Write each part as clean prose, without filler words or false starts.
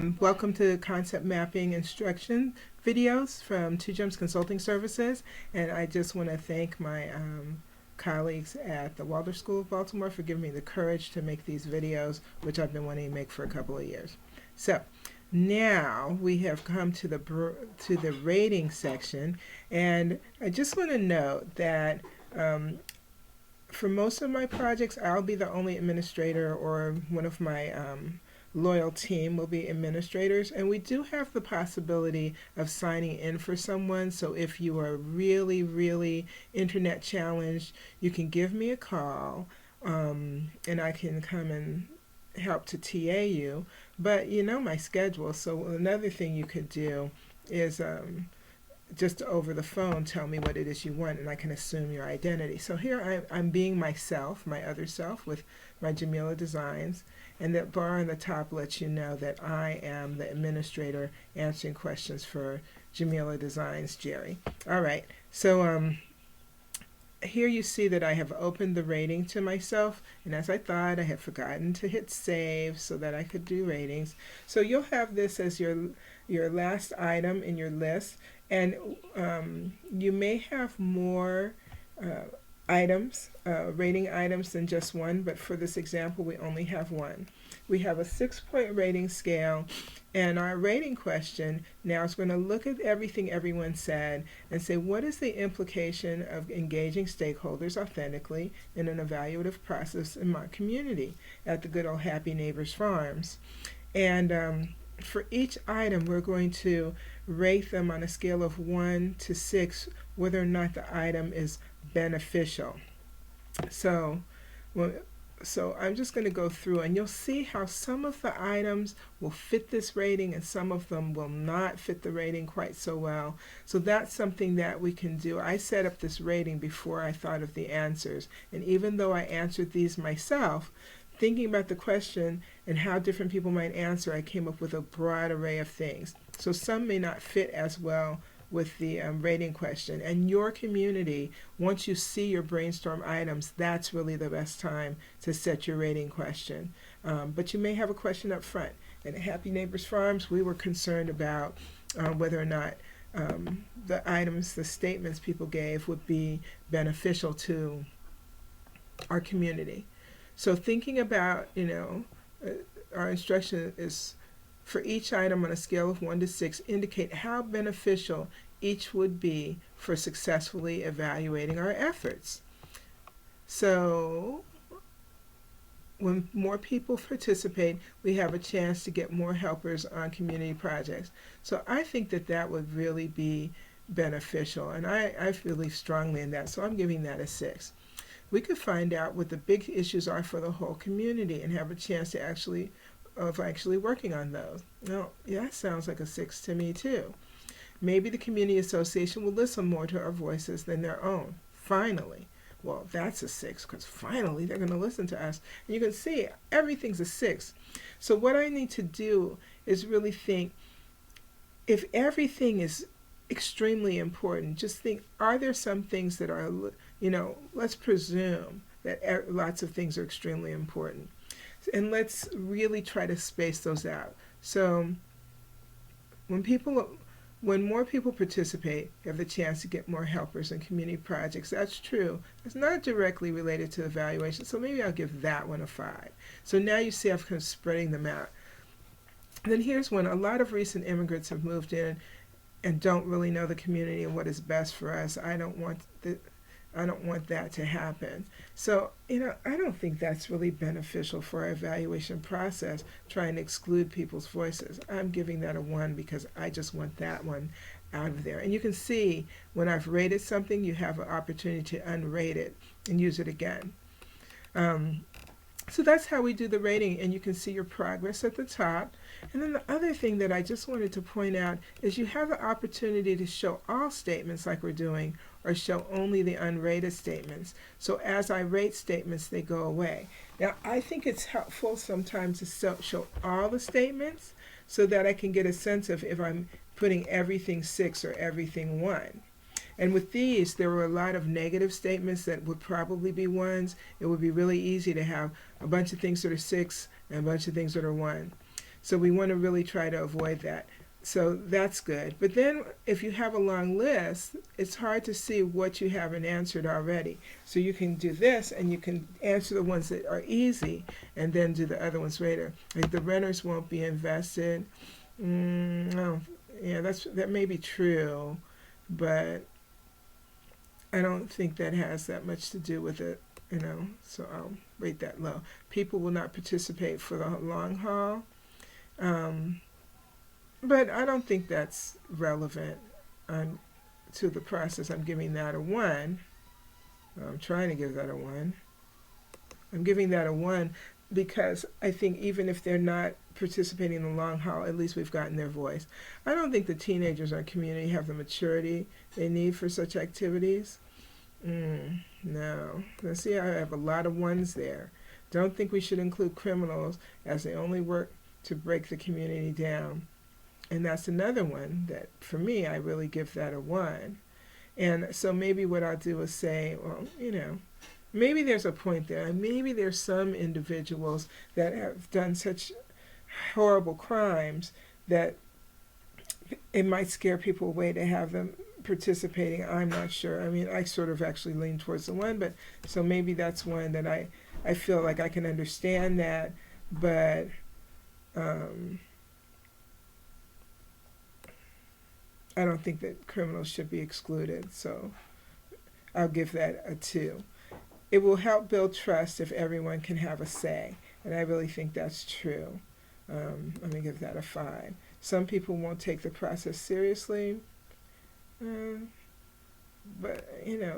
Welcome to Concept Mapping Instruction videos from 2GEMS Consulting Services. And I just want to thank my colleagues at the Waldorf School of Baltimore for giving me the courage to make these videos, which I've been wanting to make for a couple of years. So now we have come to the rating section, and I just want to note that for most of my projects, I'll be the only administrator, or one of my loyal team will be administrators, and we do have the possibility of signing in for someone. So if you are really internet challenged, you can give me a call, and I can come and help to TA you. But you know my schedule, so another thing you could do is just over the phone tell me what it is you want, and I can assume your identity. So here I'm being myself, my other self, with my Jamila Designs, and that bar on the top lets you know that I am the administrator answering questions for Jamila Designs, Jerry. All right, so here you see that I have opened the rating to myself, and as I thought, I had forgotten to hit save so that I could do ratings. So you'll have this as your last item in your list, and you may have more items, rating items, than just one, but for this example we only have one. We have a 6-point rating scale, and our rating question now is going to look at everything everyone said and say, what is the implication of engaging stakeholders authentically in an evaluative process in my community at the good old Happy Neighbors Farms? And for each item, we're going to rate them on a scale of 1 to 6, whether or not the item is beneficial. So I'm just going to go through, and you'll see how some of the items will fit this rating and some of them will not fit the rating quite so well. So that's something that we can do. I set up this rating before I thought of the answers, and even though I answered these myself, thinking about the question and how different people might answer, I came up with a broad array of things. So some may not fit as well with the rating question. And your community, once you see your brainstorm items, that's really the best time to set your rating question. But you may have a question up front. And at Happy Neighbors Farms, we were concerned about whether or not the items, the statements people gave would be beneficial to our community. So thinking about, our instruction is for each item on a scale of 1 to 6, indicate how beneficial each would be for successfully evaluating our efforts. So when more people participate, we have a chance to get more helpers on community projects. So I think that would really be beneficial, and I believe strongly in that, so I'm giving that a 6. We could find out what the big issues are for the whole community and have a chance to actually working on those. Now, yeah, that sounds like a 6 to me too. Maybe the community association will listen more to our voices than their own. Finally. Well, that's a 6, because finally they're going to listen to us. And you can see everything's a 6. So what I need to do is really think, if everything is extremely important, just think, are there some things that are, let's presume that lots of things are extremely important. And let's really try to space those out. So when more people participate, you have the chance to get more helpers in community projects. That's true. It's not directly related to evaluation, so maybe I'll give that one a 5. So now you see I've kind of spreading them out. Then here's one. A lot of recent immigrants have moved in and don't really know the community and what is best for us. I don't want that to happen. So, I don't think that's really beneficial for our evaluation process, trying to exclude people's voices. I'm giving that a 1 because I just want that one out of there. And you can see when I've rated something, you have an opportunity to unrate it and use it again. So that's how we do the rating, and you can see your progress at the top. And then the other thing that I just wanted to point out is you have the opportunity to show all statements like we're doing, or show only the unrated statements. So as I rate statements, they go away. Now, I think it's helpful sometimes to show all the statements so that I can get a sense of if I'm putting everything 6 or everything 1. And with these, there were a lot of negative statements that would probably be 1s. It would be really easy to have a bunch of things that are 6 and a bunch of things that are 1. So we want to really try to avoid that. So that's good. But then if you have a long list, it's hard to see what you haven't answered already. So you can do this and you can answer the ones that are easy and then do the other ones later. Like the renters won't be invested. No, yeah, that may be true, but I don't think that has that much to do with it, so I'll rate that low. People will not participate for the long haul. But I don't think that's relevant to the process. I'm giving that a 1. I'm trying to give that a 1. I'm giving that a 1 because I think even if they're not participating in the long haul, at least we've gotten their voice. I don't think the teenagers in our community have the maturity they need for such activities. No. Let's see, I have a lot of 1s there. Don't think we should include criminals as they only work to break the community down. And that's another one that, for me, I really give that a 1. And so maybe what I'll do is say, well, maybe there's a point there. Maybe there's some individuals that have done such horrible crimes that it might scare people away to have them participating. I'm not sure. I mean, I sort of actually lean towards the 1, but so maybe that's one that I feel like I can understand that, but I don't think that criminals should be excluded, so I'll give that a 2. It will help build trust if everyone can have a say, and I really think that's true. Let me give that a 5. Some people won't take the process seriously, but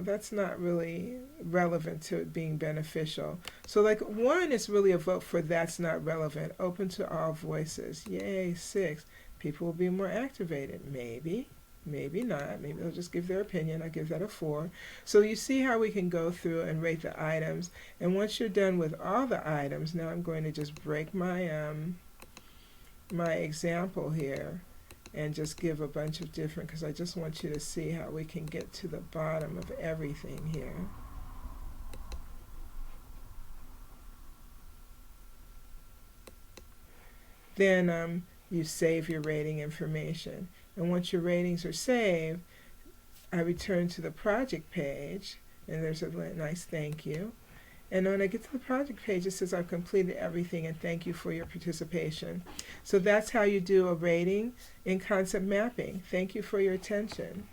that's not really relevant to it being beneficial. So like 1 is really a vote for that's not relevant, open to all voices. Yay. 6. People will be more activated. Maybe not. Maybe they'll just give their opinion. I give that a 4. So you see how we can go through and rate the items. And once you're done with all the items, now I'm going to just break my my example here and just give a bunch of different, because I just want you to see how we can get to the bottom of everything here. Then you save your rating information. And once your ratings are saved, I return to the project page, and there's a nice thank you. And when I get to the project page, it says I've completed everything and thank you for your participation. So that's how you do a rating in concept mapping. Thank you for your attention.